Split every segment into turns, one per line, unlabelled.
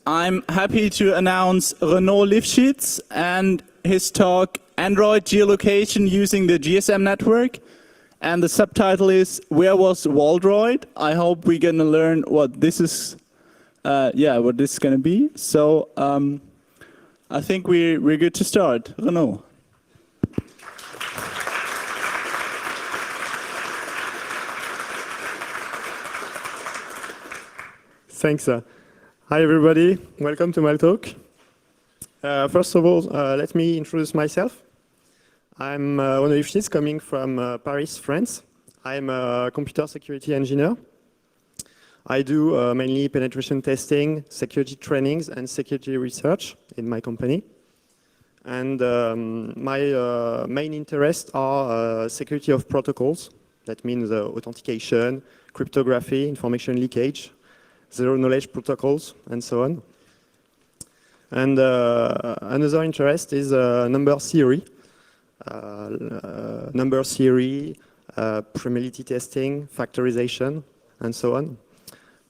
I'm happy to announce Renaud Lifshitz and his talk, Android Geolocation Using the GSM Network. And the subtitle is, Where was Waldroid? I hope we're going to learn what this is, what this is going to be. So I think we're good to start. Renaud.
Thanks. Hi, everybody. Welcome to my talk. First of all, let me introduce myself. I'm Renaud Lifshitz, coming from Paris, France. I'm a computer security engineer. I do mainly penetration testing, security trainings, and security research in my company. And my main interests are security of protocols. That means authentication, cryptography, information leakage, zero-knowledge protocols, and so on. And another interest is number theory, probability testing, factorization, and so on.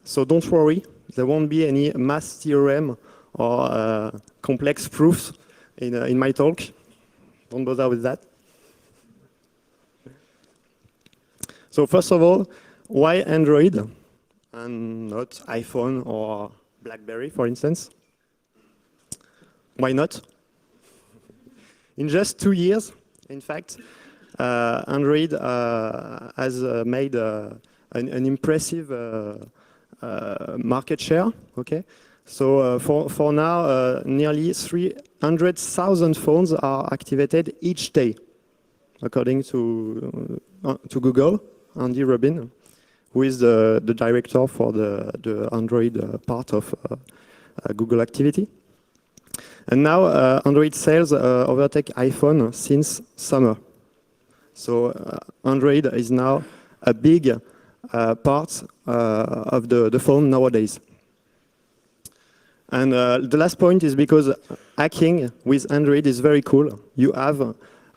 So don't worry, there won't be any math theorem or complex proofs in my talk. Don't bother with that. So first of all, why Android and not iPhone or BlackBerry, for instance? Why not? In just 2 years, in fact, Android has made an impressive market share. Okay, so for now, nearly 300,000 phones are activated each day, according to Google. Andy Rubin, who is the director for the Android part of Google activity. And now Android sales overtake iPhone since summer. So Android is now a big part of the phone nowadays. And the last point is because hacking with Android is very cool. You have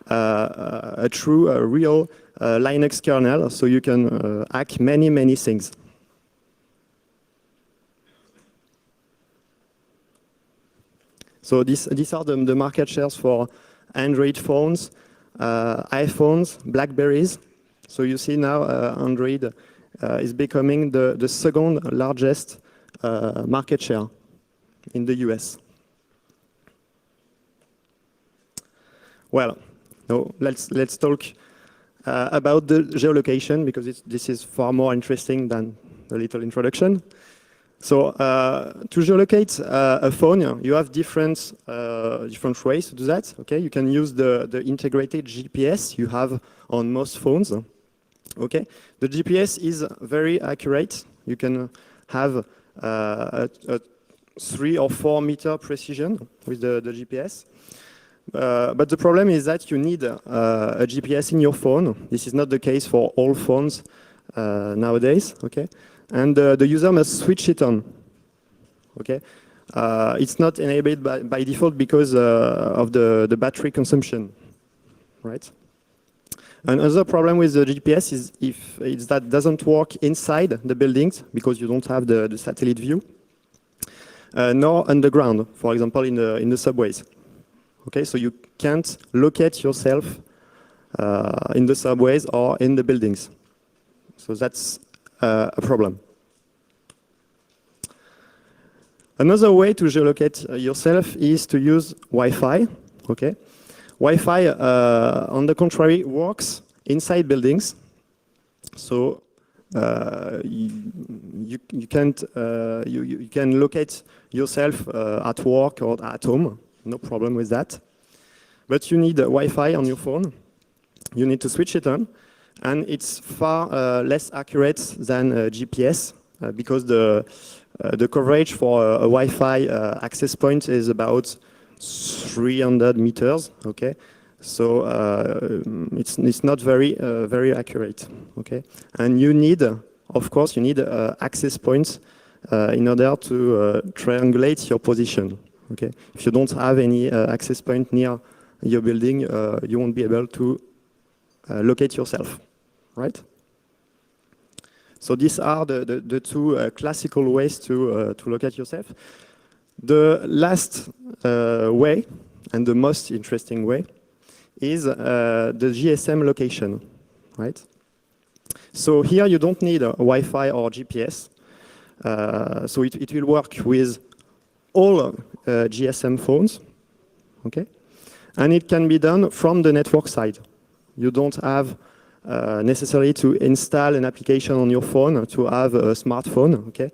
a true, real Linux kernel, so you can hack many, many things. So these are the market shares for Android phones, iPhones, BlackBerries. So you see now Android is becoming the second largest market share in the US. Well, no, let's talk about the geolocation, because this is far more interesting than a little introduction. So to geolocate a phone, you have different ways to do that. Okay, you can use the integrated GPS you have on most phones. Okay, the GPS is very accurate. You can have a 3 or 4 meter precision with the GPS. But the problem is that you need a GPS in your phone. This is not the case for all phones nowadays. Okay, and the user must switch it on. Okay, it's not enabled by default because of the battery consumption, right? Another problem with the GPS is that it doesn't work inside the buildings because you don't have the satellite view, nor underground, for example, in the subways. Okay, so you can't locate yourself in the subways or in the buildings. So that's a problem. Another way to geolocate yourself is to use Wi-Fi. Okay, Wi-Fi, on the contrary, works inside buildings. So you can locate yourself at work or at home. No problem with that. But you need Wi-Fi on your phone. You need to switch it on. And it's far less accurate than GPS because the coverage for a Wi-Fi access point is about 300 meters. Okay, so it's not very accurate. Okay, and you need, of course, access points in order to triangulate your position. Okay, if you don't have any access point near your building, you won't be able to locate yourself, right? So these are the two classical ways to locate yourself. The last way, and the most interesting way, is the GSM location, right? So here you don't need a Wi-Fi or GPS. So it will work with all GSM phones, okay? And it can be done from the network side. You don't have necessarily to install an application on your phone to have a smartphone, okay?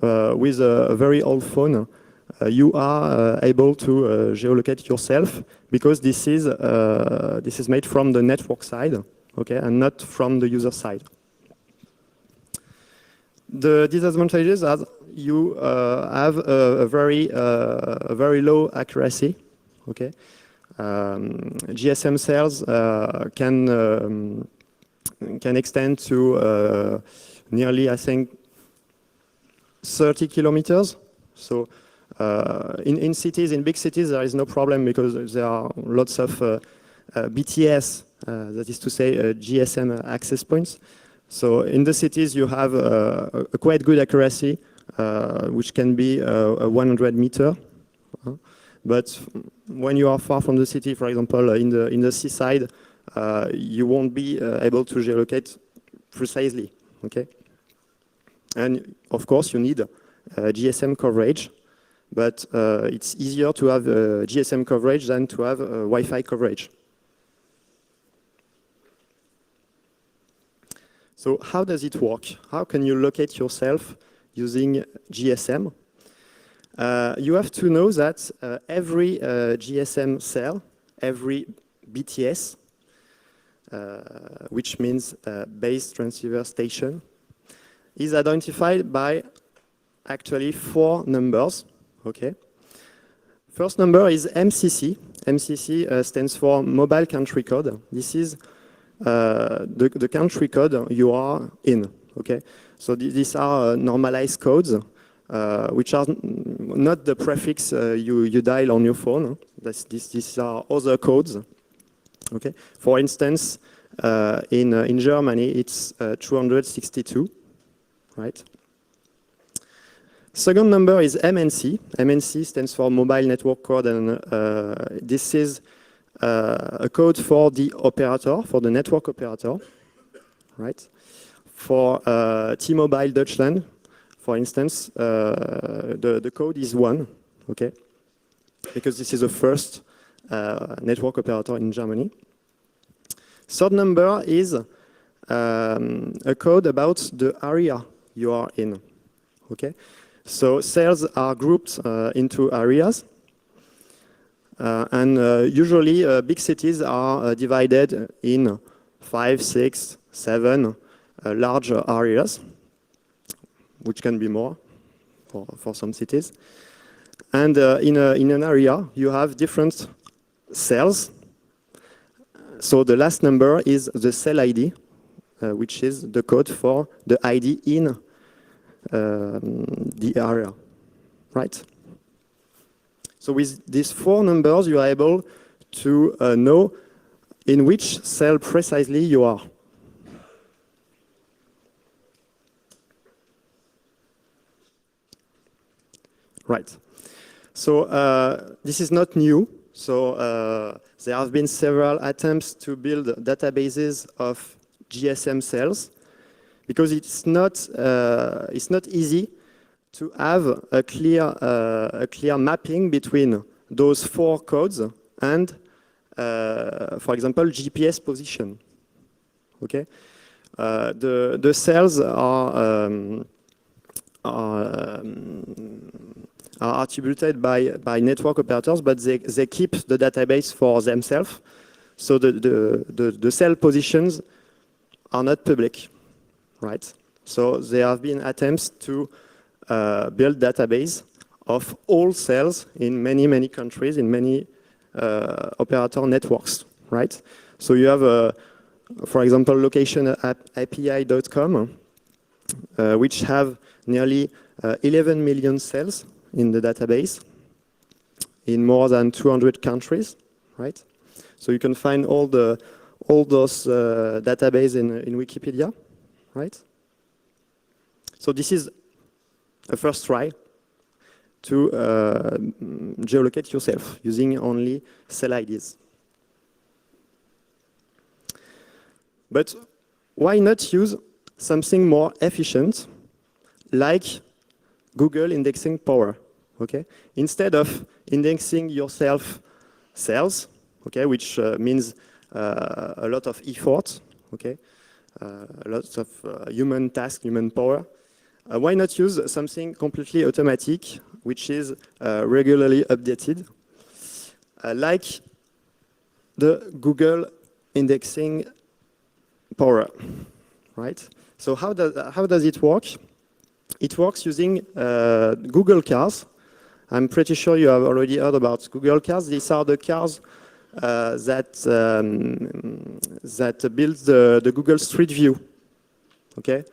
With a very old phone, you are able to geolocate yourself because this is made from the network side, okay, and not from the user side. The disadvantages are you have a very low accuracy, okay. GSM cells can extend to nearly, I think, 30 kilometers. So in cities, in big cities, there is no problem because there are lots of BTS, that is to say GSM access points. So in the cities, you have a quite good accuracy, which can be a 100 meter. But when you are far from the city, for example, in the seaside, you won't be able to geolocate precisely, okay? And of course, you need GSM coverage, but it's easier to have GSM coverage than to have Wi-Fi coverage. So how does it work? How can you locate yourself using GSM? You have to know that every GSM cell, every BTS, which means base transceiver station, is identified by actually 4 numbers, okay? First number is MCC. MCC stands for Mobile Country Code. This is the country code you are in, okay? So these are normalized codes, which are not the prefix you dial on your phone. These are other codes, okay? For instance, in Germany, it's 262, right? Second number is MNC. MNC stands for Mobile Network Code, and this is a code for the operator, for the network operator, right? For T-Mobile Deutschland, for instance, the code is 1, okay? Because this is the first network operator in Germany. Third number is a code about the area you are in, okay? So cells are grouped into areas. And usually big cities are divided in 5, 6, 7 large areas, which can be more for some cities. And in an area, you have different cells. So the last number is the cell ID, which is the code for the ID in the area, right? So with these 4 numbers, you are able to know in which cell precisely you are. Right. So this is not new. So there have been several attempts to build databases of GSM cells because it's not easy to have a clear mapping between those 4 codes and, for example, GPS position. Okay, the cells are attributed by network operators, but they keep the database for themselves. So the cell positions are not public, right? So there have been attempts to build database of all cells in many countries, in many operator networks, right? So you have, for example, location.api.com, which have nearly 11 million cells in the database in more than 200 countries, right? So you can find all those databases in Wikipedia, right? So this is a first try. to geolocate yourself using only cell IDs. But why not use something more efficient, like Google indexing power? Okay, instead of indexing yourself cells, okay, which means a lot of effort, okay, lots of human task, human power. Why not use something completely automatic, which is regularly updated, like the Google indexing power, right? So how does it work? It works using Google cars. I'm pretty sure you have already heard about Google cars. These are the cars that build the Google Street View, okay?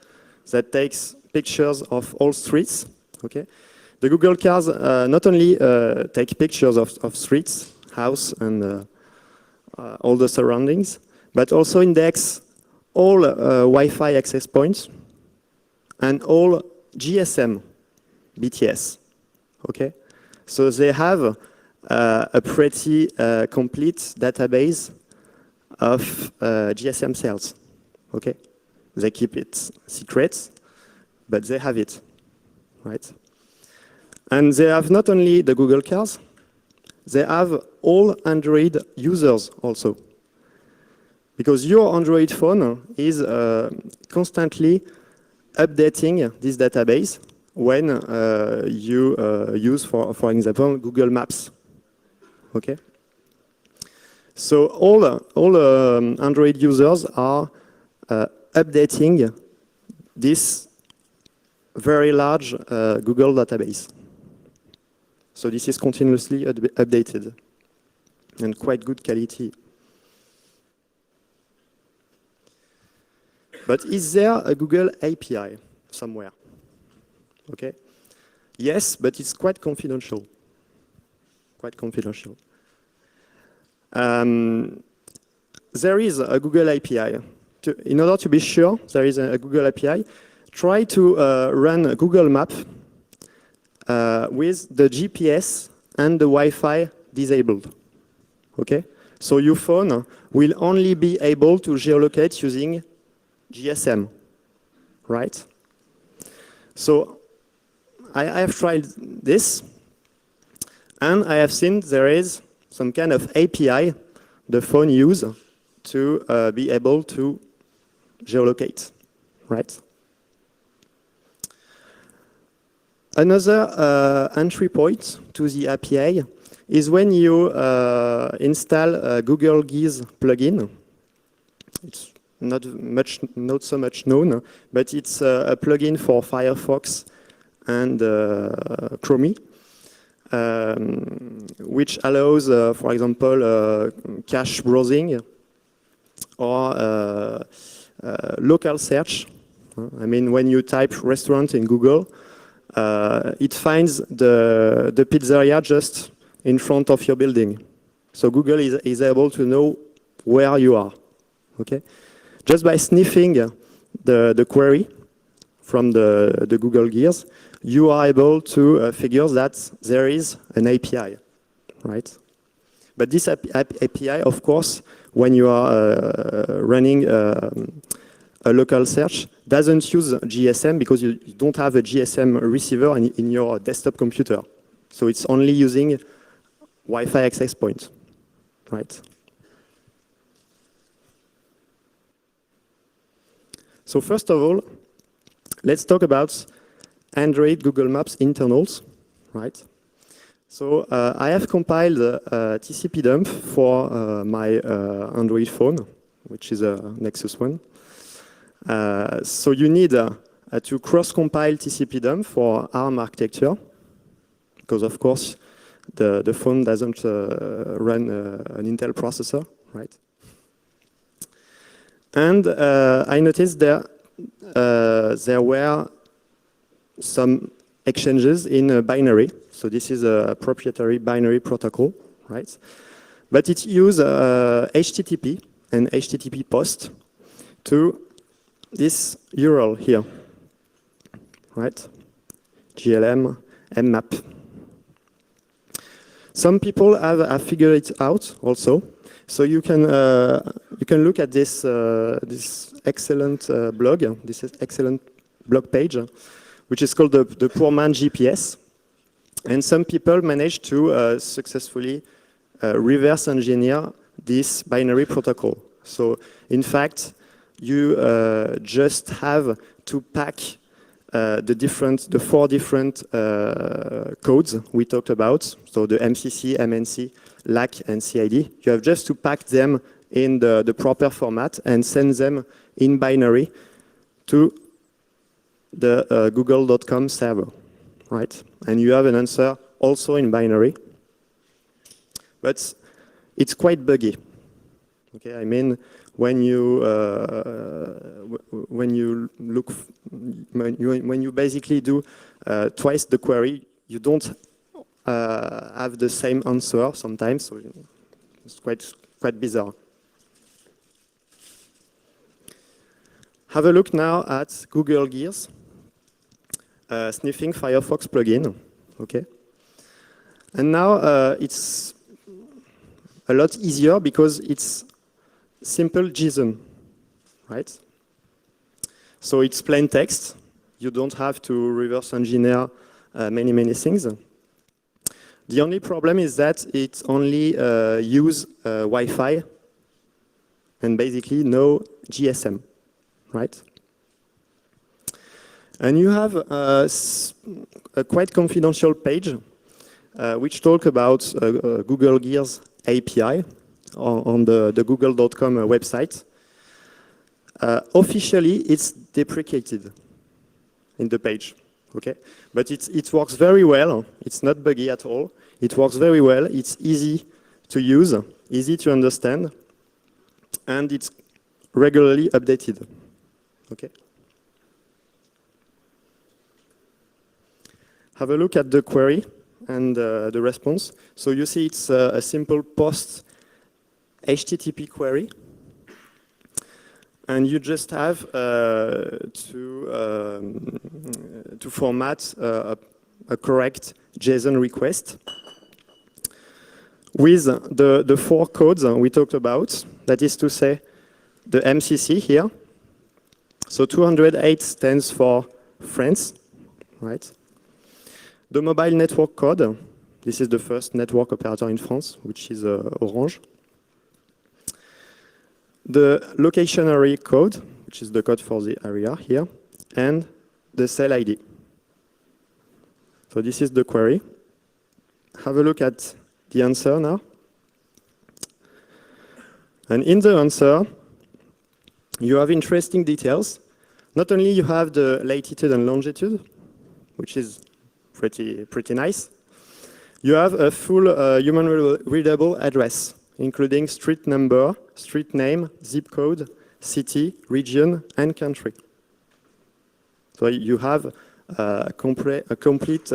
That takes pictures of all streets, okay? The Google cars not only take pictures of streets, house, and all the surroundings, but also index all Wi-Fi access points and all GSM BTS, okay? So they have a pretty complete database of GSM cells, okay? They keep it secret, but they have it, right? And they have not only the Google cars, they have all Android users also. Because your Android phone is constantly updating this database when you use, for example, Google Maps. Okay. So all Android users are updating this very large Google database. So this is continuously updated and quite good quality. But is there a Google API somewhere? Okay. Yes, but it's quite confidential. Quite confidential. There is a Google API. In order to be sure there is a Google API, try to run a Google Map with the GPS and the Wi-Fi disabled. Okay? So your phone will only be able to geolocate using GSM, right? So I have tried this, and I have seen there is some kind of API the phone uses to be able to geolocate, right? Another entry point to the API is when you install a Google Gears plugin. It's not so much known, but it's a plugin for Firefox and Chrome, which allows, for example, cache browsing or local search. I mean, when you type restaurant in Google, it finds the pizzeria just in front of your building. So Google is able to know where you are, okay? Just by sniffing the query from the Google Gears, you are able to figure that there is an API, right? But this API, of course, when you are running a local search, doesn't use GSM because you don't have a GSM receiver in your desktop computer. So it's only using Wi-Fi access points, right? So first of all, let's talk about Android Google Maps internals, right? So I have compiled a TCP dump for my Android phone, which is a Nexus One. So you need to cross-compile TCP dump for ARM architecture, because of course the phone doesn't run an Intel processor, right? And I noticed there were some exchanges in binary. So this is a proprietary binary protocol, right? But it uses HTTP and HTTP post to this URL here, right? GLM mmap, Some people have figured it out also. So you can look at this this excellent blog, this excellent blog page, which is called the Poor Man GPS. And some people managed to successfully reverse engineer this binary protocol. So in fact, you just have to pack the four different codes we talked about. So the MCC, MNC, LAC, and CID. You have just to pack them in the proper format and send them in binary to the google.com server, right? And you have an answer also in binary. But it's quite buggy. Okay, I mean, when you basically do twice the query, you don't have the same answer sometimes. So it's quite bizarre. Have a look now at Google Gears, sniffing Firefox plugin. Okay, and now it's a lot easier because it's simple JSON, right? So it's plain text. You don't have to reverse engineer many things. The only problem is that it only use Wi-Fi and basically no GSM, right? And you have a quite confidential page which talk about Google Gears API on the google.com website. Officially, it's deprecated in the page, okay? But it works very well. It's not buggy at all. It works very well. It's easy to use, easy to understand, and it's regularly updated, okay? Have a look at the query and the response. So you see it's a simple post HTTP query, and you just have to format a correct JSON request with the four codes we talked about. That is to say, the MCC here. So 208 stands for France, right? The mobile network code. This is the first network operator in France, which is Orange. The location area code, which is the code for the area here, and the cell ID. So this is the query. Have a look at the answer now. And in the answer, you have interesting details. Not only you have the latitude and longitude, which is pretty nice. You have a full human readable address, including street number, street name, zip code, city, region, and country. So you have a complete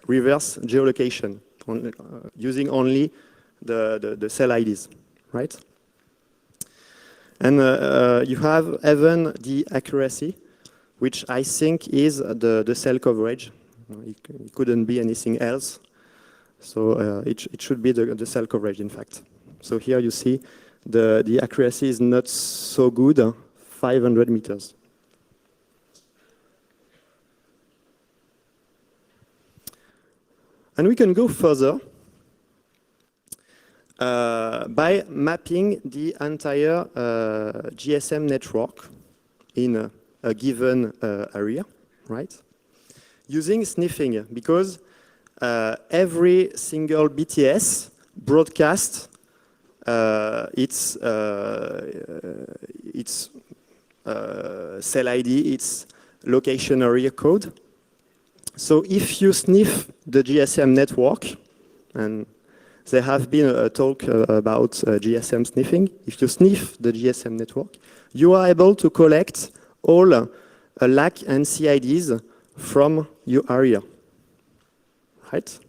reverse geolocation using only the cell IDs, right? And you have even the accuracy, which I think is the cell coverage. It couldn't be anything else. So it should be the cell coverage, in fact. So here you see the accuracy is not so good, 500 meters. And we can go further by mapping the entire GSM network in a given area, right? Using sniffing, because every single BTS broadcasts its cell ID, its location area code. So if you sniff the GSM network, and there have been a talk about GSM sniffing, if you sniff the GSM network, you are able to collect all LAC and CIDs from your area, right?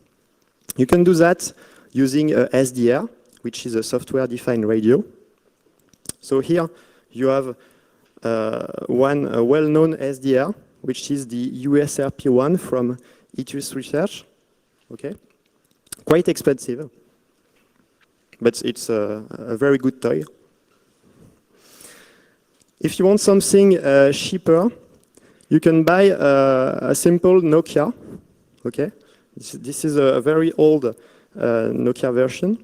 You can do that using a SDR, which is a software-defined radio. So here you have one well-known SDR, which is the USRP1 from Itus Research, okay? quite expensive, but it's a very good toy. If you want something cheaper, you can buy a simple Nokia. Okay, this is a very old Nokia version.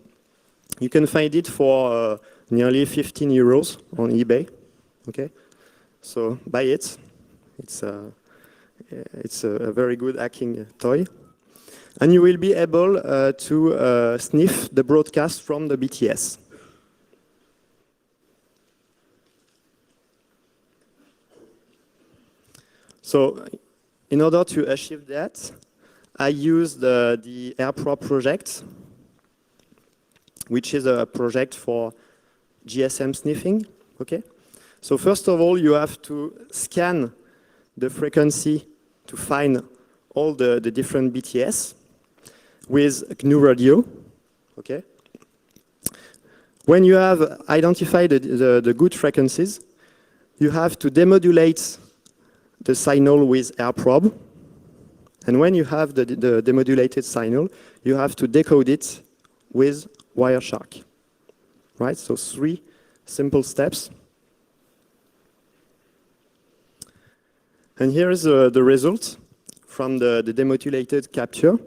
You can find it for nearly 15 euros on eBay. Okay, so buy it. It's a very good hacking toy. And you will be able to sniff the broadcast from the BTS. So in order to achieve that, I used the AirProp project, which is a project for GSM sniffing. Okay? So first of all, you have to scan the frequency to find all the different BTS with GNU Radio. Okay? When you have identified the good frequencies, you have to demodulate the signal with AirProbe. And when you have the demodulated signal, you have to decode it with Wireshark. Right? So 3 simple steps. And here is the result from the demodulated capture.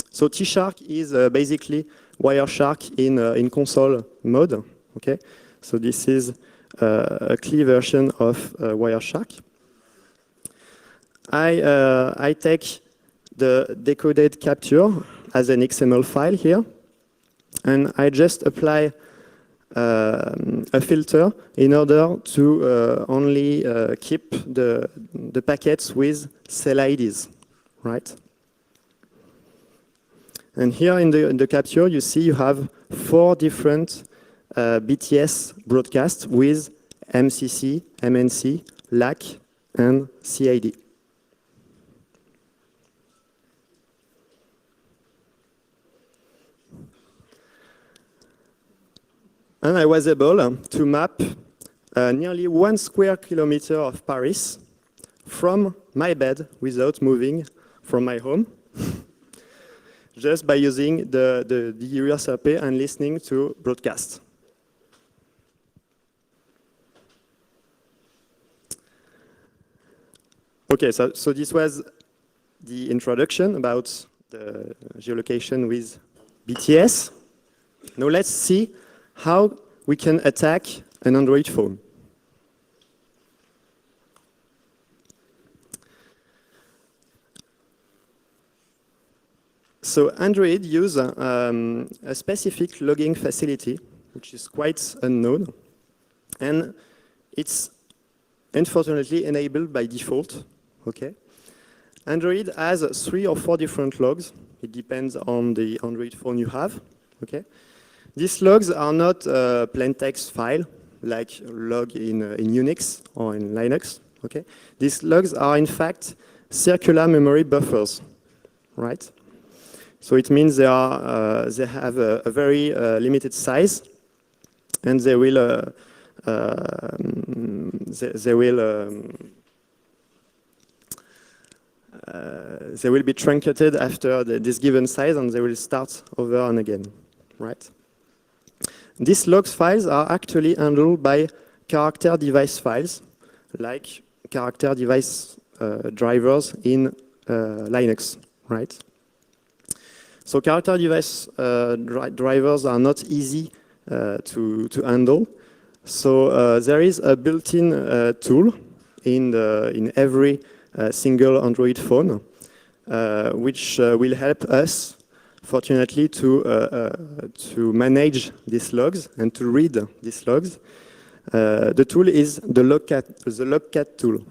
So T-Shark is basically Wireshark in console mode. Okay, so this is a clear version of Wireshark. I take the decoded capture as an XML file here, and I just apply a filter in order to only keep the packets with cell IDs, right? And here in the capture, you see you have 4 different BTS broadcasts with MCC, MNC, LAC, and CID. And I was able to map nearly 1 square kilometer of Paris from my bed without moving from my home, just by using the USRP and listening to broadcasts. Okay, so this was the introduction about the geolocation with BTS. Now let's see how we can attack an Android phone. So Android uses a specific logging facility, which is quite unknown, and it's unfortunately enabled by default. Okay, Android has 3 or 4 different logs. It depends on the Android phone you have. Okay. These logs are not plain text file like log in Unix or in Linux. Okay, these logs are in fact circular memory buffers, right? So it means they have a very limited size, and they will be truncated after this given size, and they will start over and again, right? These logs files are actually handled by character device files, like character device drivers in Linux, right? So character device drivers are not easy to handle. So there is a built-in tool in every single Android phone, which will help us, fortunately, to manage these logs and to read these logs. The tool is the logcat tool.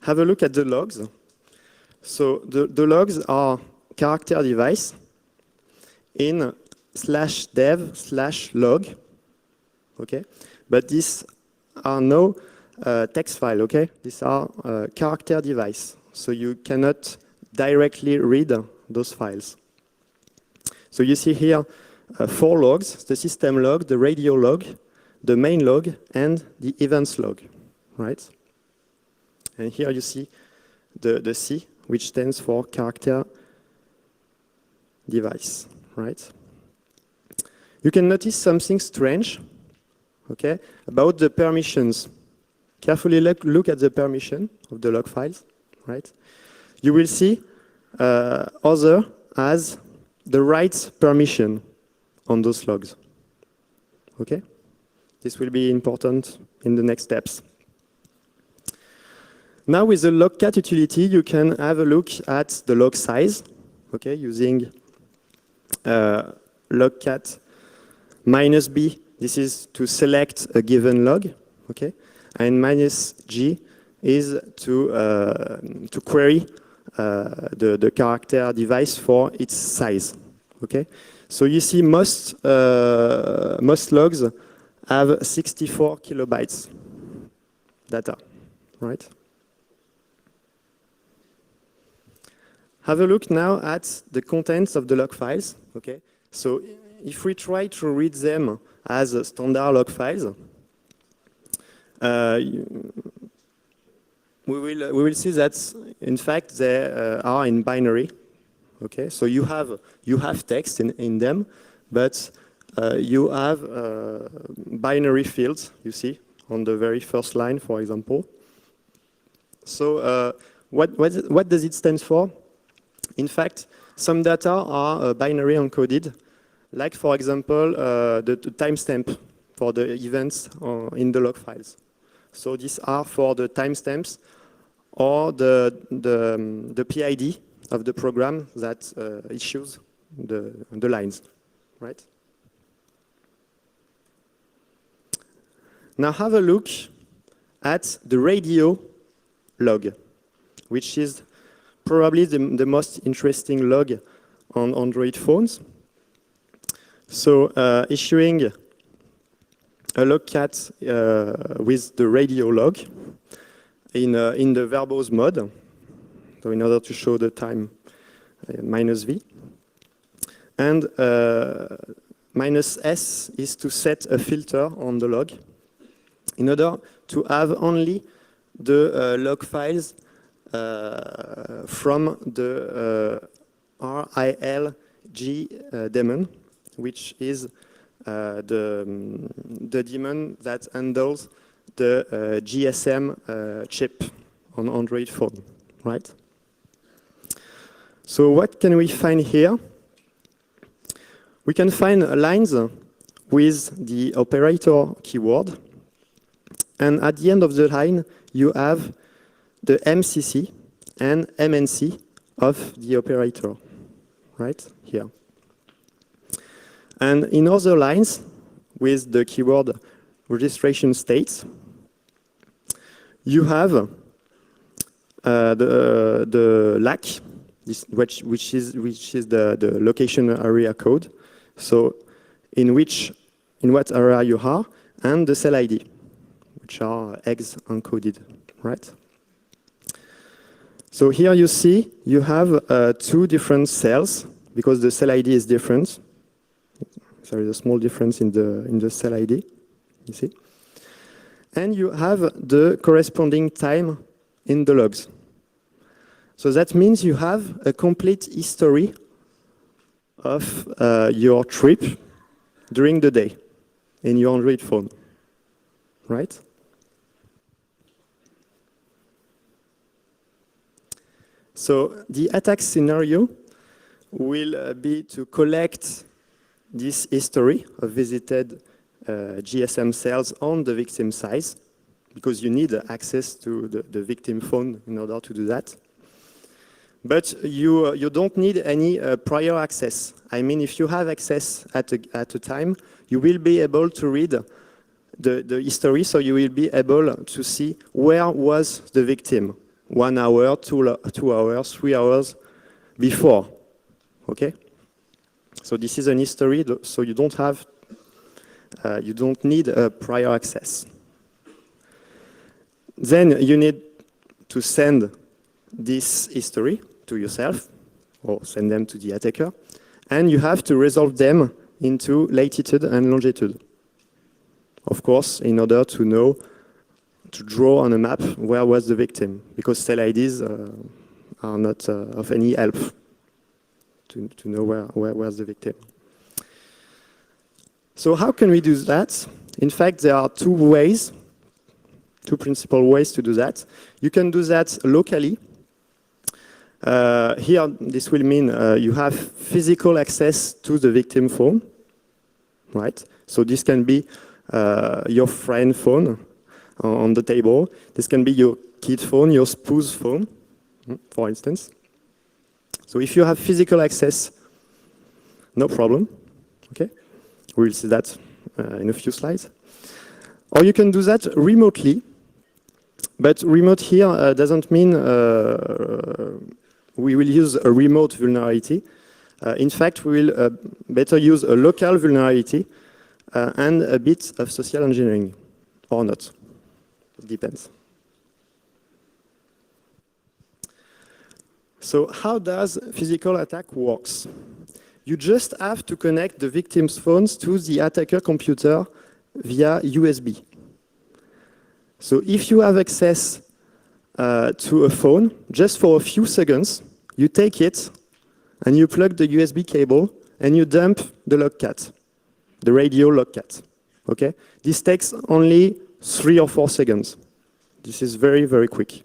Have a look at the logs. So the logs are character device in /dev/log. Okay, but these are no text file. Okay, these are character device. So you cannot directly read those files. So you see here 4 logs: the system log, the radio log, the main log, and the events log, right? And here you see the C which stands for character device, right? You can notice something strange, okay, about the permissions. Carefully look at the permission of the log files, right? You will see other as the right permission on those logs, okay? This will be important in the next steps. Now with the logcat utility, you can have a look at the log size, okay, using logcat -b. This is to select a given log, okay, and -g is to query the character device for its size, okay. So you see most logs have 64 kilobytes data, right? Have a look now at the contents of the log files, okay? So if we try to read them as standard log files, we will see that in fact they are in binary, okay? So you have text in them, but you have binary fields, you see, on the very first line, for example. So what does it stand for? In fact, some data are binary encoded, like, for example, the timestamp for the events in the log files. So these are for the timestamps or the PID of the program that issues the lines, right? Now have a look at the radio log, which is probably the most interesting log on Android phones. So issuing a logcat with the radio log in the verbose mode, so in order to show the time -v. And -s is to set a filter on the log in order to have only the log files from the RILG daemon, which is the daemon that handles the GSM chip on Android phone, right? So what can we find here? We can find lines with the operator keyword, and at the end of the line you have the MCC and MNC of the operator, right here. And in other lines with the keyword registration states, you have the LAC, which is the location area code. So in what area you are, and the cell ID, which are eggs encoded, right? So here you see you have two different cells because the cell ID is different. There is a small difference in the cell ID, you see. And you have the corresponding time in the logs. So that means you have a complete history of your trip during the day in your Android phone, right? So the attack scenario will be to collect this history of visited GSM cells on the victim size, because you need access to the victim phone in order to do that. But you don't need any prior access. I mean, if you have access at a time, you will be able to read the history, so you will be able to see where was the victim, 1 hour, 2 hours, 3 hours before, okay? So this is an history, so you don't need a prior access. Then you need to send this history to yourself, or send them to the attacker, and you have to resolve them into latitude and longitude. Of course, in order to know, to draw on a map where was the victim, because cell IDs are not of any help to know where's the victim. So how can we do that? In fact, there are two principal ways to do that. You can do that locally. Here, this will mean you have physical access to the victim phone, right? So this can be your friend phone on the table. This can be your kid phone, your spouse phone, for instance. So if you have physical access, no problem, okay? We'll see that in a few slides. Or you can do that remotely, but remote here doesn't mean we will use a remote vulnerability. In fact, we will better use a local vulnerability and a bit of social engineering, or not. It depends. So how does physical attack works? You just have to connect the victim's phones to the attacker computer via USB. So if you have access to a phone, just for a few seconds, you take it and you plug the USB cable and you dump the logcat, the radio logcat. Okay? This takes only 3 or 4 seconds. This is very, very quick.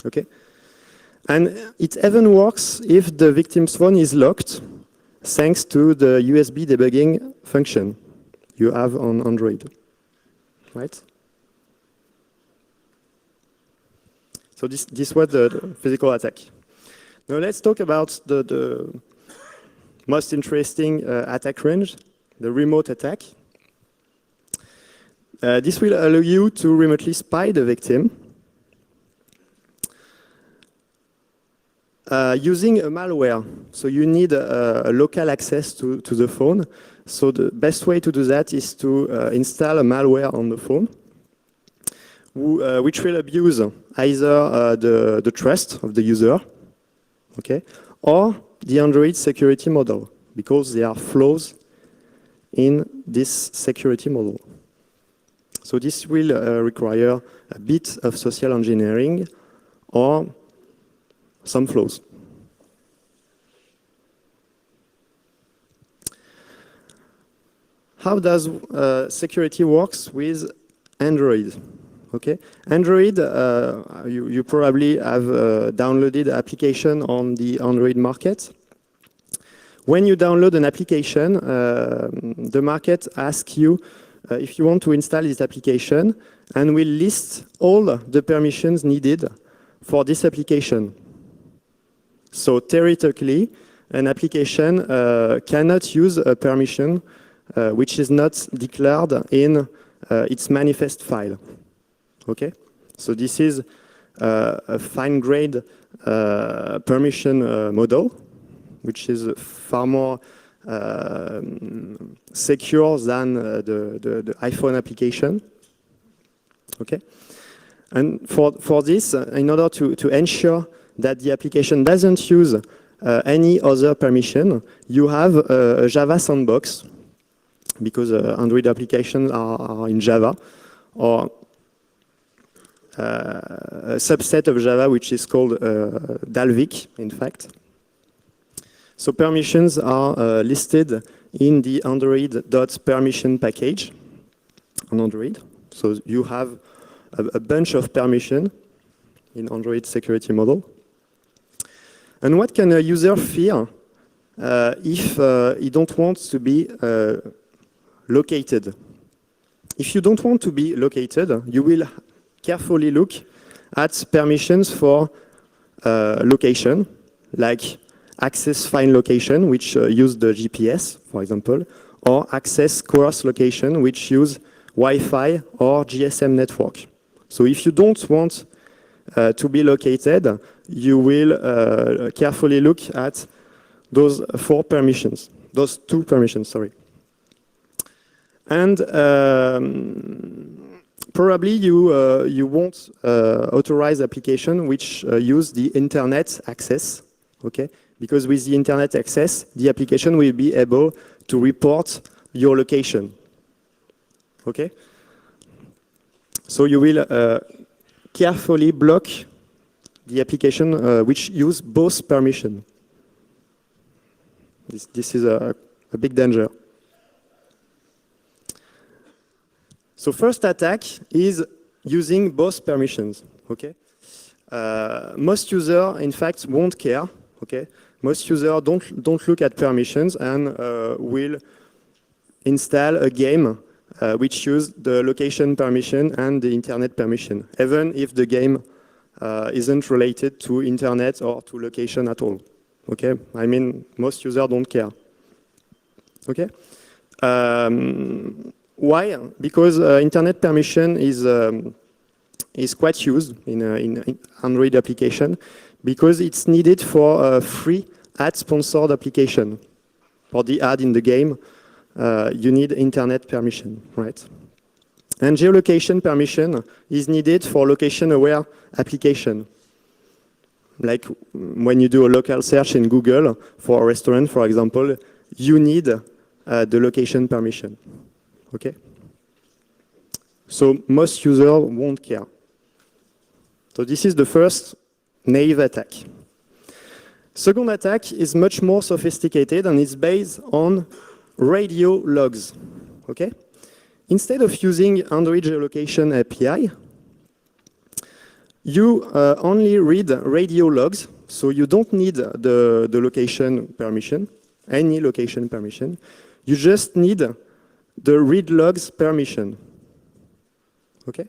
Okay? And it even works if the victim's phone is locked, thanks to the USB debugging function you have on Android. Right? So this was the physical attack. Now let's talk about the most interesting attack range, the remote attack. This will allow you to remotely spy the victim using a malware. So you need a local access to the phone. So the best way to do that is to install a malware on the phone, which will abuse either the trust of the user, okay, or the Android security model, because there are flaws in this security model. So this will require a bit of social engineering or some flaws. How does security works with Android? Okay, Android, you probably have downloaded an application on the Android market. When you download an application, the market asks you if you want to install this application, and will list all the permissions needed for this application. So theoretically, an application cannot use a permission which is not declared in its manifest file. Okay, so this is a fine-grained permission model, which is far more secure than the iPhone application. Okay, and for this, in order to ensure that the application doesn't use any other permission, you have a Java sandbox, because Android applications are in Java, or a subset of Java which is called Dalvik, in fact. So permissions are listed in the Android.permission package on Android. So you have a bunch of permission in Android security model. And what can a user fear if he don't want to be located? If you don't want to be located, you will carefully look at permissions for location, like access find location, which use the GPS, for example, or access coarse location, which use Wi-Fi or GSM network. So if you don't want to be located, you will carefully look at those 4 permissions, those 2 permissions, sorry. And probably you won't authorize application which use the internet access, okay? Because with the internet access, the application will be able to report your location, okay? So you will carefully block the application which use both permission. This is a big danger. So first attack is using both permissions. Okay, most users, in fact, won't care. Okay, most users don't look at permissions and will install a game which use the location permission and the internet permission, even if the game isn't related to internet or to location at all. Okay, I mean, most users don't care. Okay, why? Because internet permission is quite used in Android application because it's needed for a free ad-sponsored application. For the ad in the game, you need internet permission, right? And geolocation permission is needed for location-aware application. Like when you do a local search in Google for a restaurant, for example, you need the location permission. Okay? So most users won't care. So this is the first naive attack. Second attack is much more sophisticated and it's based on radio logs. Okay? Instead of using Android geolocation API, you only read radio logs, so you don't need the location permission, any location permission. You just need the read logs permission. Okay?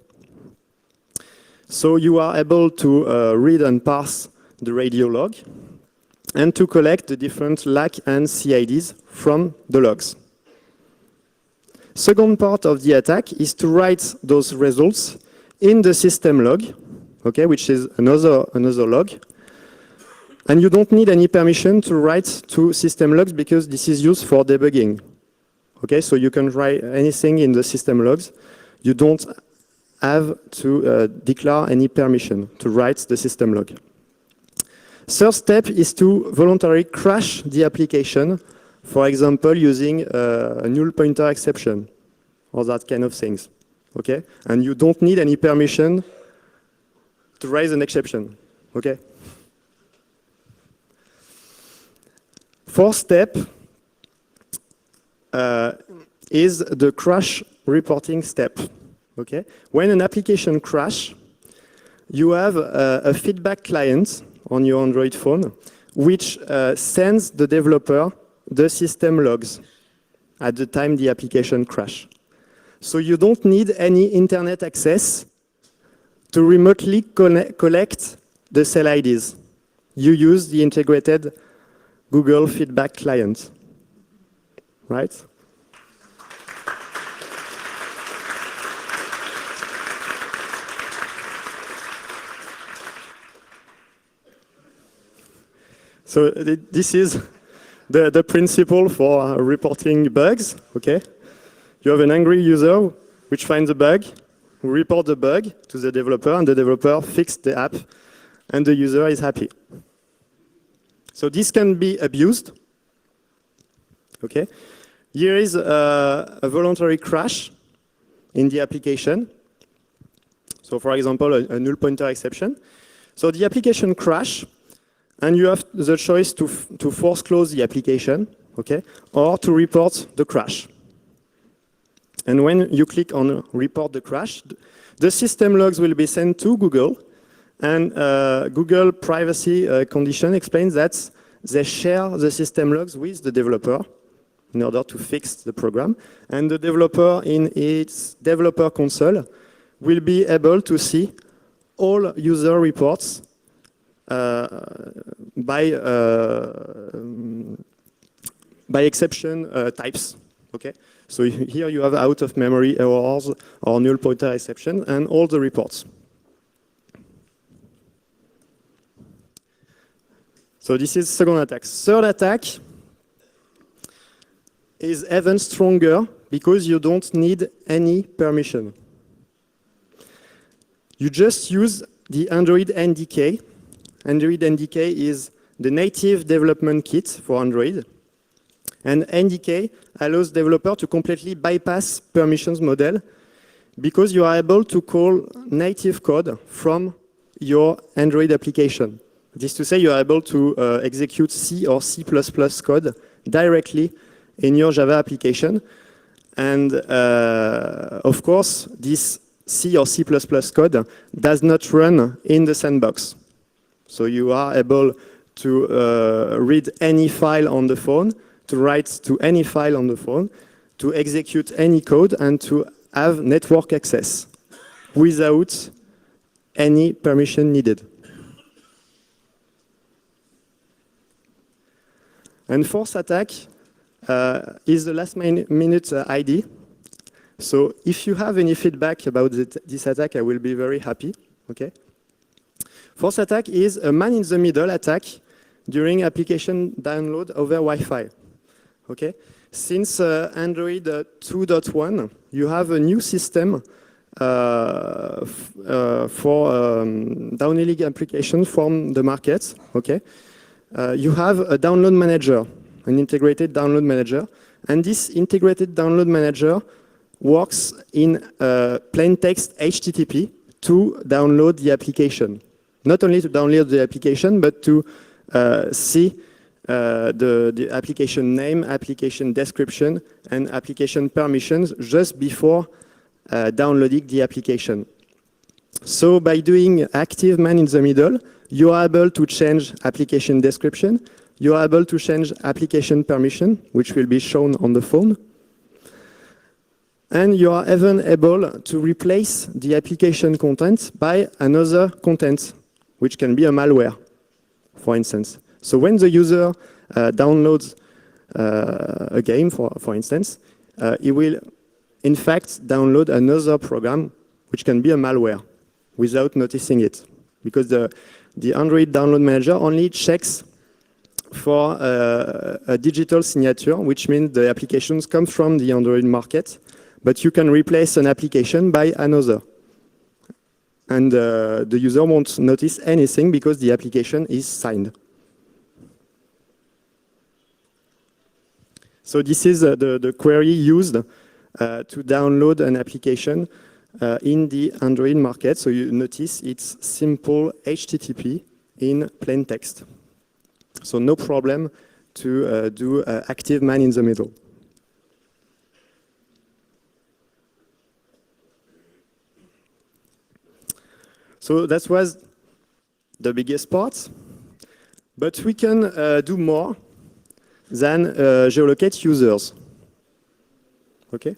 So you are able to read and parse the radio log and to collect the different LAC and CIDs from the logs. Second part of the attack is to write those results in the system log, okay, which is another log. And you don't need any permission to write to system logs because this is used for debugging. Okay, so you can write anything in the system logs. You don't have to declare any permission to write the system log. Third step is to voluntarily crash the application, for example, using a null pointer exception or that kind of things. Okay? And you don't need any permission to raise an exception. Okay? Fourth step is the crash reporting step. Okay? When an application crash, you have a feedback client on your Android phone which sends the developer the system logs at the time the application crash. So you don't need any internet access to remotely collect the cell IDs. You use the integrated Google feedback client, right? So this is the principle for reporting bugs, okay? You have an angry user which finds a bug, who report the bug to the developer, and the developer fixes the app, and the user is happy. So this can be abused, okay? Here is a voluntary crash in the application. So for example, a null pointer exception. So the application crash, and you have the choice to force close the application, okay, or to report the crash. And when you click on report the crash, the system logs will be sent to Google, and Google privacy condition explains that they share the system logs with the developer in order to fix the program, and the developer in its developer console will be able to see all user reports by exception types. Okay, so here you have out-of-memory errors or null pointer exception and all the reports. So this is second attack. Third attack is even stronger because you don't need any permission. You just use the Android NDK. Android NDK is the native development kit for Android. And NDK allows developer to completely bypass permissions model because you are able to call native code from your Android application. This is to say you are able to execute C or C++ code directly in your Java application. And of course, this C or C++ code does not run in the sandbox. So you are able to read any file on the phone, to write to any file on the phone, to execute any code, and to have network access without any permission needed. And force attack is the last minute ID. So if you have any feedback about this attack, I will be very happy. Okay. Force attack is a man-in-the-middle attack during application download over Wi-Fi. Okay. Since Android 2.1, you have a new system for downloading applications from the market. Okay. You have a download manager, an integrated download manager, and this integrated download manager works in plain text HTTP to download the application. Not only to download the application, but to see the application name, application description, and application permissions just before downloading the application. So by doing active man in the middle, you are able to change application description, you are able to change application permission, which will be shown on the phone, and you are even able to replace the application content by another content, which can be a malware, for instance. So when the user downloads a game, for instance, he will in fact download another program, which can be a malware, without noticing it, because the Android download manager only checks for a digital signature, which means the applications come from the Android market, but you can replace an application by another. And the user won't notice anything because the application is signed. So this is the query used to download an application in the Android market. So you notice it's simple HTTP in plain text. So no problem to do active man in the middle. So that was the biggest part. But we can do more than geolocate users. Okay?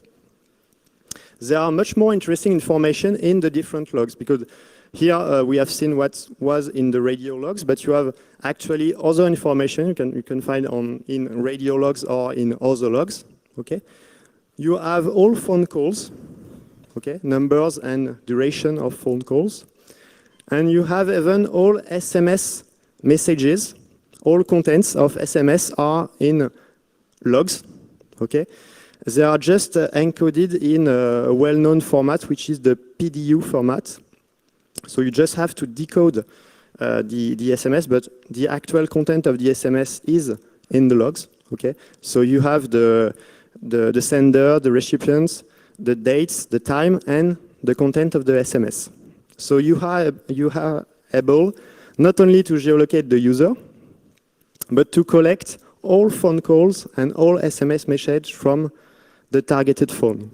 There are much more interesting information in the different logs, because here we have seen what was in the radio logs, but you have actually other information you can find in radio logs or in other logs. Okay? You have all phone calls, okay, numbers and duration of phone calls. And you have even all SMS messages. All contents of SMS are in logs. Okay? They are just encoded in a well-known format, which is the PDU format. So you just have to decode the SMS, but the actual content of the SMS is in the logs. Okay? So you have the sender, the recipients, the dates, the time, and the content of the SMS. So you are able not only to geolocate the user, but to collect all phone calls and all SMS messages from the targeted phone.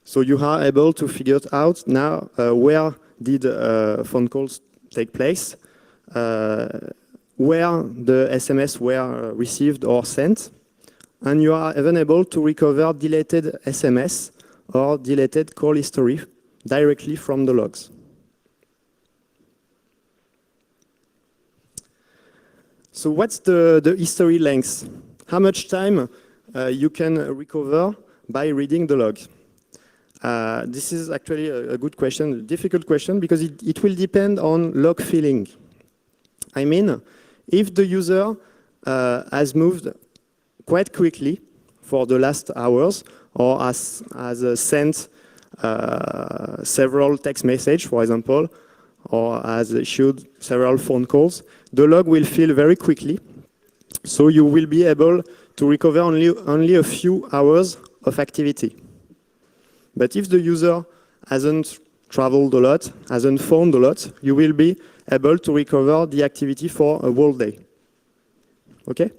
So you are able to figure out now where did phone calls take place, where the SMS were received or sent, and you are even able to recover deleted SMS or deleted call history directly from the logs. So what's the history length? How much time you can recover by reading the log? This is actually a good question, a difficult question, because it will depend on log filling. I mean, if the user has moved quite quickly for the last hours, or has sent several text messages, for example, or has issued several phone calls, the log will fill very quickly. So you will be able to recover only a few hours of activity. But if the user hasn't traveled a lot, hasn't found a lot, you will be able to recover the activity for a whole day. Okay?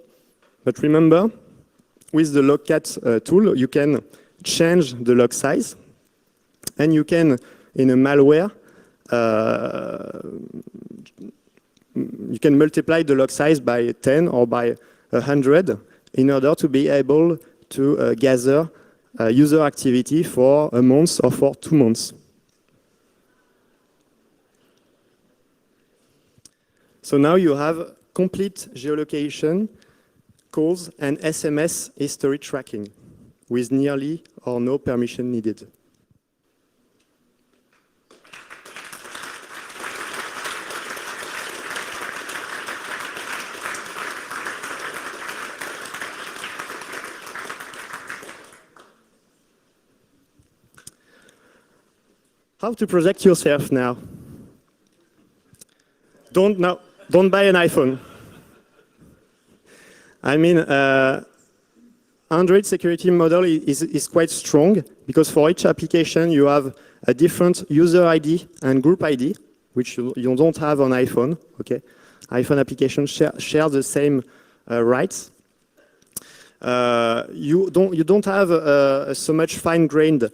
But remember, with the logcat tool, you can change the log size, and you can, in a malware, you can multiply the log size by 10 or by 100 in order to be able to gather user activity for a month or for 2 months. So now you have complete geolocation, calls, and SMS history tracking with nearly or no permission needed. How to protect yourself now? Don't buy an iPhone. I mean, Android security model is quite strong because for each application you have a different user ID and group ID, which you don't have on iPhone. Okay, iPhone applications share the same rights. You don't have so much fine-grained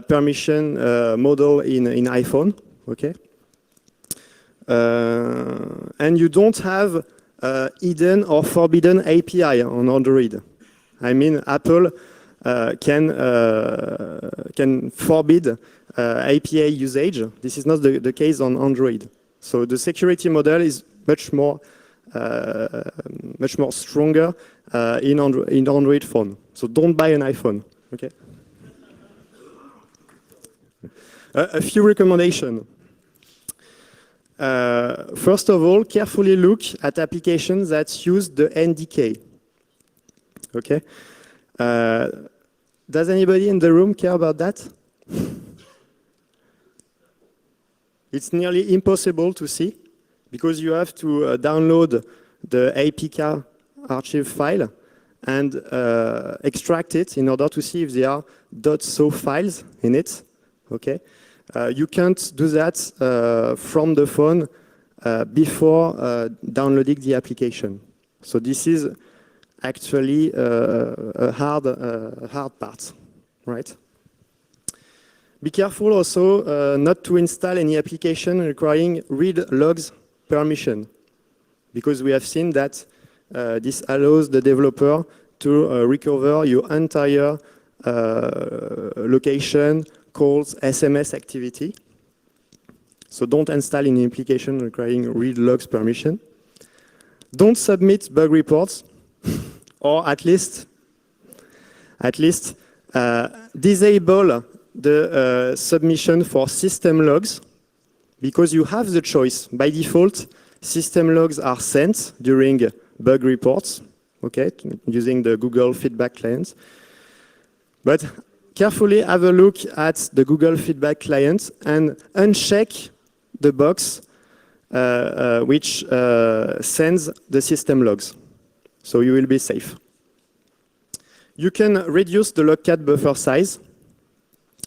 permission model in iPhone. Okay, and you don't have hidden or forbidden API on Android. I mean, Apple can forbid API usage. This is not the case on Android. So the security model is much more stronger in Android phone. So don't buy an iPhone. Okay. A few recommendations. First of all, carefully look at applications that use the NDK. Okay. Does anybody in the room care about that? It's nearly impossible to see because you have to download the APK archive file and extract it in order to see if there are .so files in it. Okay. You can't do that from the phone before downloading the application. So this is actually a hard part, right? Be careful also not to install any application requiring read logs permission, because we have seen that this allows the developer to recover your entire location, calls, SMS activity. So don't install any application requiring read logs permission. Don't submit bug reports, or at least disable the submission for system logs, because you have the choice. By default, system logs are sent during bug reports, okay, using the Google Feedback client. But carefully have a look at the Google Feedback client and uncheck the box which sends the system logs. So you will be safe. You can reduce the logcat buffer size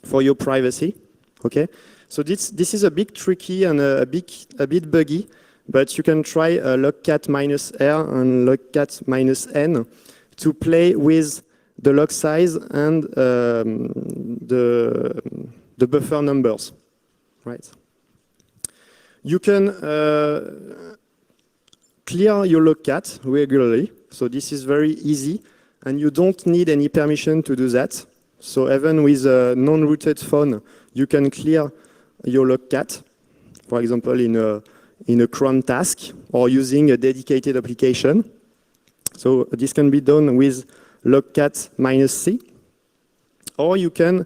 for your privacy. Okay, so this is a bit tricky and a bit buggy, but you can try logcat -r and logcat -n to play with the log size and the buffer numbers, right? You can clear your logcat regularly, so this is very easy, and you don't need any permission to do that. So even with a non-rooted phone, you can clear your logcat, for example, in a cron task or using a dedicated application. So this can be done with logcat -c, or you can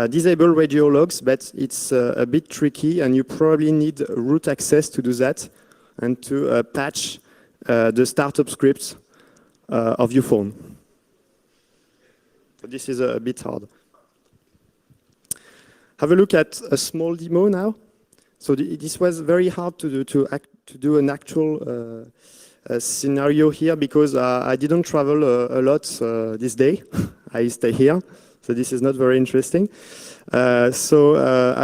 disable radio logs, but it's a bit tricky and you probably need root access to do that and to patch the startup scripts of your phone. So this is a bit hard. Have a look at a small demo now. So this was very hard to do an actual scenario here because I didn't travel a lot this day. I stay here. So this is not very interesting. I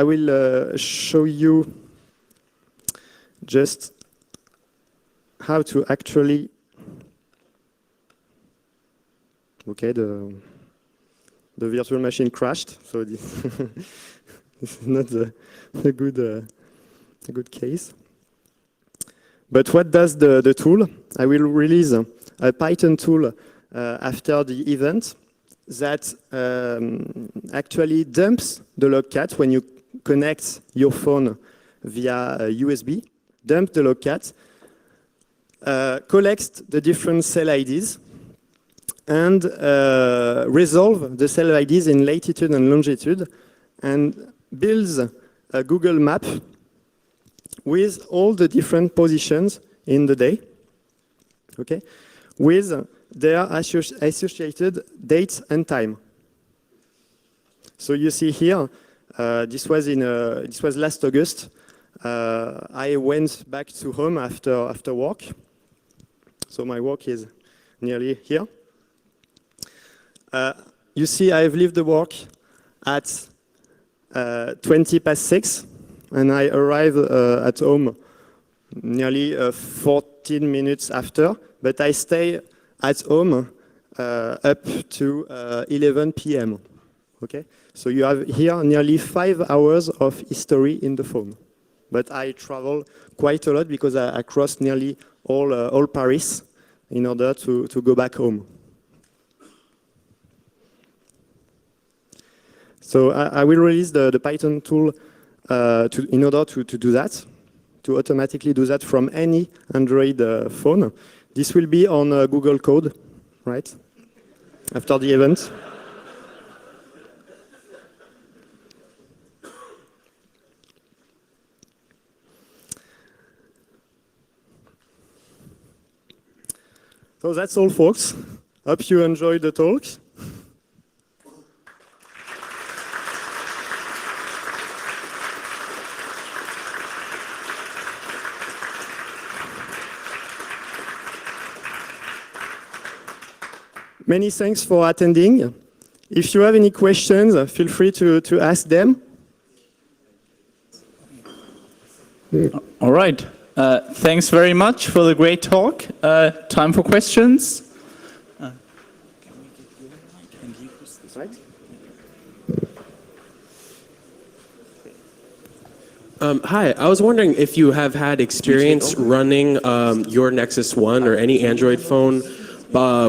will show you just how to actually, okay, the virtual machine crashed, so this, this is not a good case. But what does the tool? I will release a Python tool after the event that actually dumps the logcat when you connect your phone via USB, dump the logcat, collects the different cell IDs, and resolve the cell IDs in latitude and longitude, and builds a Google map with all the different positions in the day, okay, with their associated dates and time. So you see here, this was last August. I went back to home after work. So my work is nearly here. You see, I've left the work at 20 past 6, and I arrive at home nearly 14 minutes after, but I stay at home up to 11 p.m. Okay, so you have here nearly 5 hours of history in the phone. But I travel quite a lot because I cross nearly all Paris in order to go back home. So I will release the Python tool in order to do that, to automatically do that from any Android phone. This will be on Google Code, right? After the event. So that's all, folks. Hope you enjoyed the talk. Many thanks for attending. If you have any questions, feel free to ask them.
All right. Thanks very much for the great talk. Time for questions. Can we get your mic and you use this right?
Hi, I was wondering if you have had experience running your Nexus 1 or any Android phone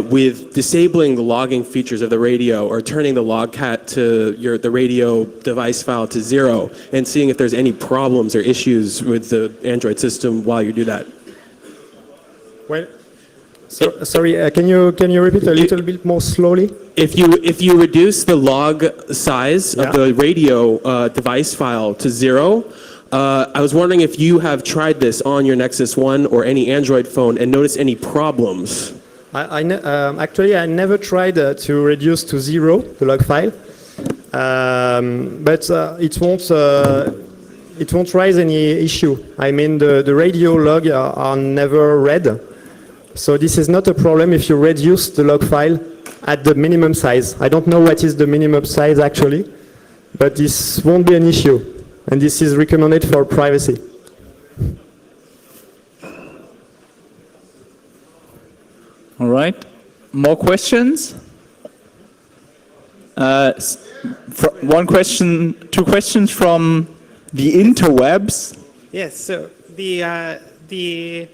with disabling the logging features of the radio or turning the logcat to the radio device file to 0 and seeing if there's any problems or issues with the Android system while you do that.
Well, sorry, can you repeat a little bit more slowly?
If you reduce the log size of the radio device file to 0, I was wondering if you have tried this on your Nexus 1 or any Android phone and noticed any problems.
Actually, I never tried to reduce to 0 the log file, but it won't raise any issue. I mean, the radio log are never read, so this is not a problem if you reduce the log file at the minimum size. I don't know what is the minimum size actually, but this won't be an issue, and this is recommended for privacy.
All right. More questions? One question, 2 questions from the interwebs.
Yes, so the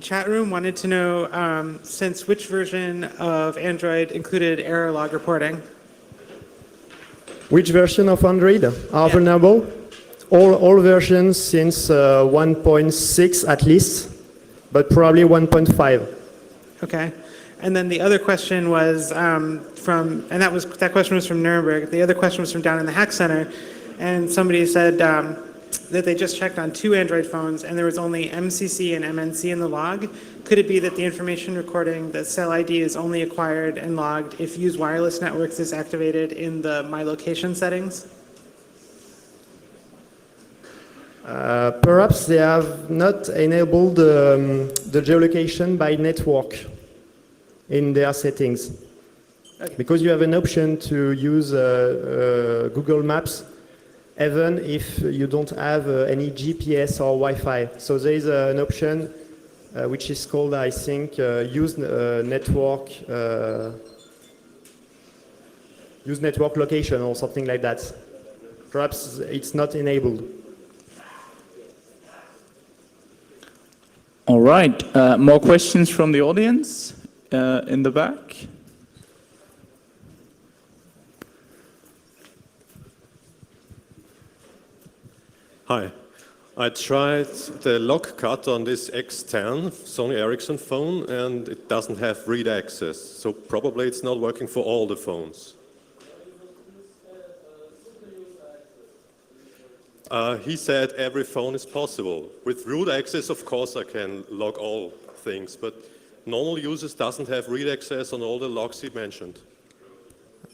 chat room wanted to know since which version of Android included error log reporting?
Which version of Android are vulnerable? All versions since 1.6 at least, but probably 1.5.
Okay, and then the other question was that question was from Nuremberg. The other question was from down in the Hack Center, and somebody said that they just checked on 2 Android phones and there was only MCC and MNC in the log. Could it be that the information recording the cell ID is only acquired and logged if Use Wireless Networks is activated in the My Location settings?
Perhaps they have not enabled the geolocation by network in their settings. Because you have an option to use Google Maps even if you don't have any GPS or Wi-Fi. So there is an option which is called, I think, use network location or something like that. Perhaps it's not enabled.
All right, more questions from the audience in the back.
Hi. I tried the lock cut on this X10 Sony Ericsson phone and it doesn't have read access, so probably it's not working for all the phones. He said every phone is possible. With root access, of course, I can log all things, but normal users doesn't have read access on all the logs he mentioned.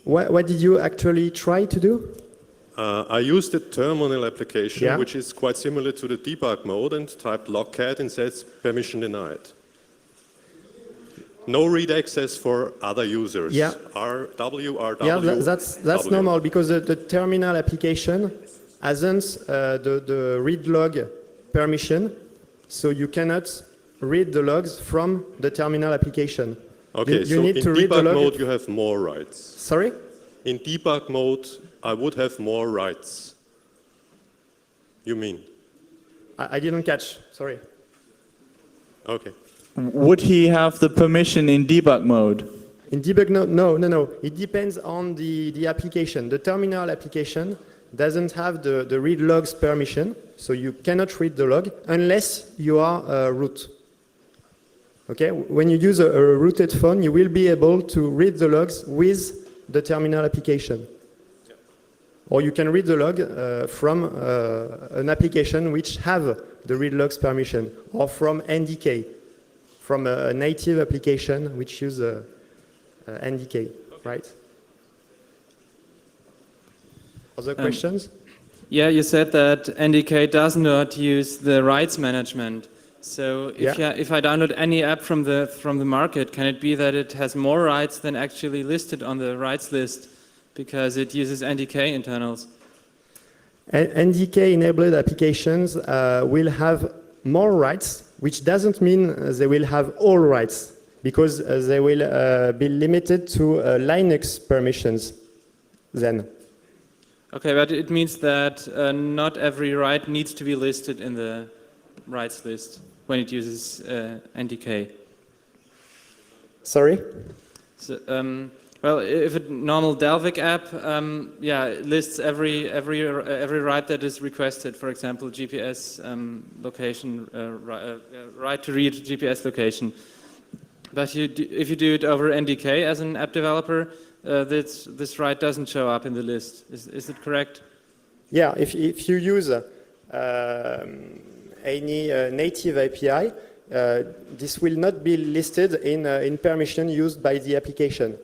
What did you actually try to do?
I used the terminal application,
Yeah.
which is quite similar to the debug mode, and typed logcat and says permission denied. No read access for other users.
Yeah.
RW.
Yeah, that's normal because the terminal application hasn't the read log permission, so you cannot read the logs from the terminal application.
Okay,
you
so
need
in
to read the
debug
log.
mode you have more rights.
Sorry?
In debug mode, I would have more rights. You mean?
I didn't catch, sorry.
Okay.
Would he have the permission in debug mode?
In debug, no. It depends on the application. The terminal application doesn't have the read logs permission, so you cannot read the log unless you are root. Okay, when you use a rooted phone, you will be able to read the logs with the terminal application. Or you can read the log from an application which have the read logs permission, or from NDK, from a native application which use NDK, right? Other questions?
Yeah, you said that NDK does not use the rights management. So if I download any app from the market, can it be that it has more rights than actually listed on the rights list because it uses NDK internals?
NDK-enabled applications will have more rights, which doesn't mean they will have all rights, because they will be limited to Linux permissions then.
Okay, but it means that not every right needs to be listed in the rights list when it uses NDK.
Sorry?
So, well, if a normal Dalvik app, it lists every right that is requested. For example, GPS location, right to read GPS location. But if you do it over NDK as an app developer, this right doesn't show up in the list. Is it correct?
Yeah, if you use any native API, this will not be listed in permission used by the application.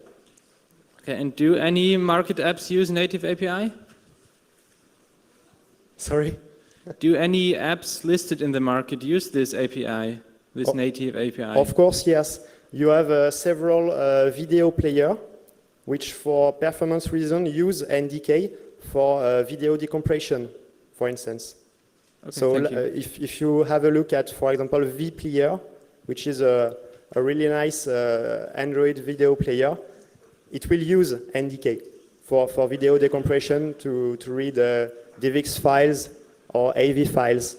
Okay, and do any market apps use native API?
Sorry?
Do any apps listed in the market use this API, this native API?
Of course, yes. You have several video player which for performance reasons use NDK for video decompression, for instance.
Okay,
So if you have a look at, for example, vPlayer, which is a really nice Android video player, it will use NDK for video decompression to read DivX files or AV files.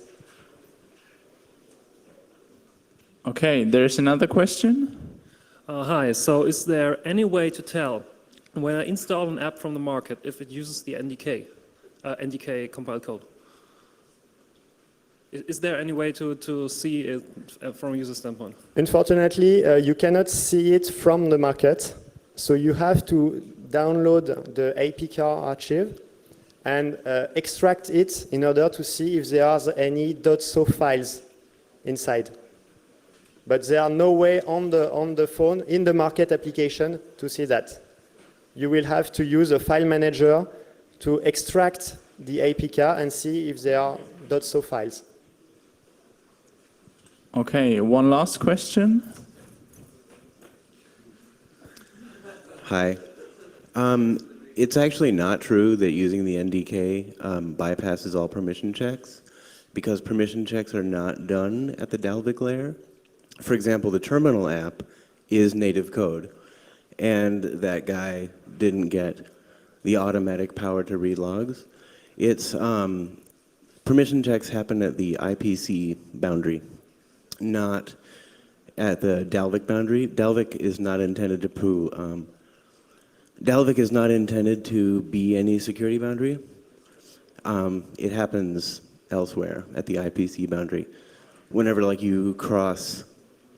Okay, there's another question.
Hi, so is there any way to tell when I install an app from the market if it uses the NDK compiled code? Is there any way to see it from a user standpoint?
Unfortunately, you cannot see it from the market, so you have to download the APK archive and extract it in order to see if there are any .so files inside. But there are no way on the phone, in the market application, to see that. You will have to use a file manager to extract the APK and see if there are .so files.
Okay, one last question.
Hi. It's actually not true that using the NDK bypasses all permission checks, because permission checks are not done at the Dalvik layer. For example, the terminal app is native code, and that guy didn't get the automatic power to read logs. It's permission checks happen at the IPC boundary, not at the Dalvik boundary. Dalvik is not intended to Dalvik is not intended to be any security boundary. It happens elsewhere at the IPC boundary. Whenever like you cross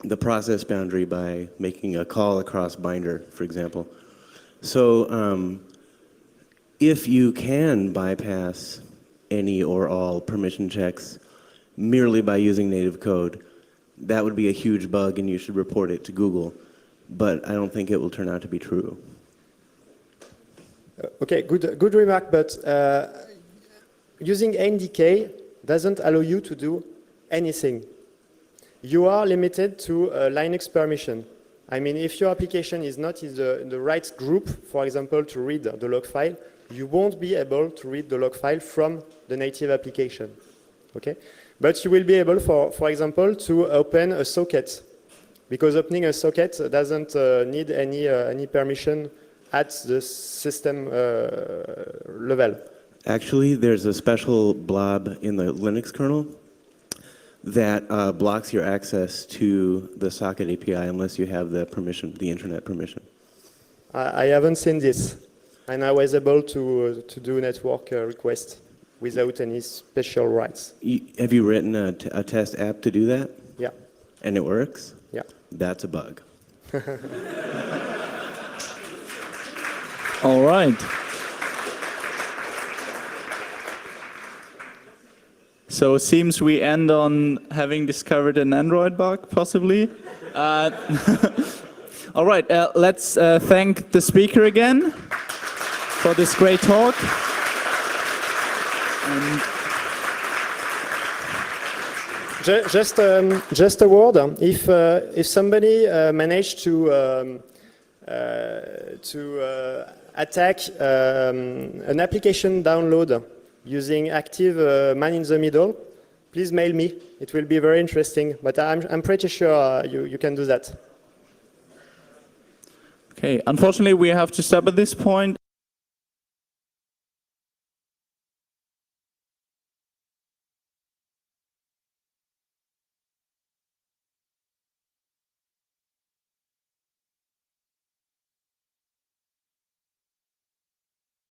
the process boundary by making a call across binder, for example. So if you can bypass any or all permission checks merely by using native code, that would be a huge bug and you should report it to Google. But I don't think it will turn out to be true.
Okay, good remark, but using NDK doesn't allow you to do anything. You are limited to Linux permission. I mean, if your application is not in the right group, for example, to read the log file, you won't be able to read the log file from the native application. Okay? But you will be able, for example, to open a socket, because opening a socket doesn't need any permission at the system level.
Actually, there's a special blob in the Linux kernel that blocks your access to the socket API unless you have the permission, the internet permission.
I haven't seen this, and I was able to do network request without any special rights.
Have you written a test app to do that?
Yeah.
And it works?
Yeah.
That's a bug.
All right. So it seems we end on having discovered an Android bug, possibly. All right, let's thank the speaker again for this great talk. And
just a word. If somebody managed to attack an application download using active man in the middle, please mail me. It will be very interesting, but I'm pretty sure you can do that.
okay, unfortunately, we have to stop at this point.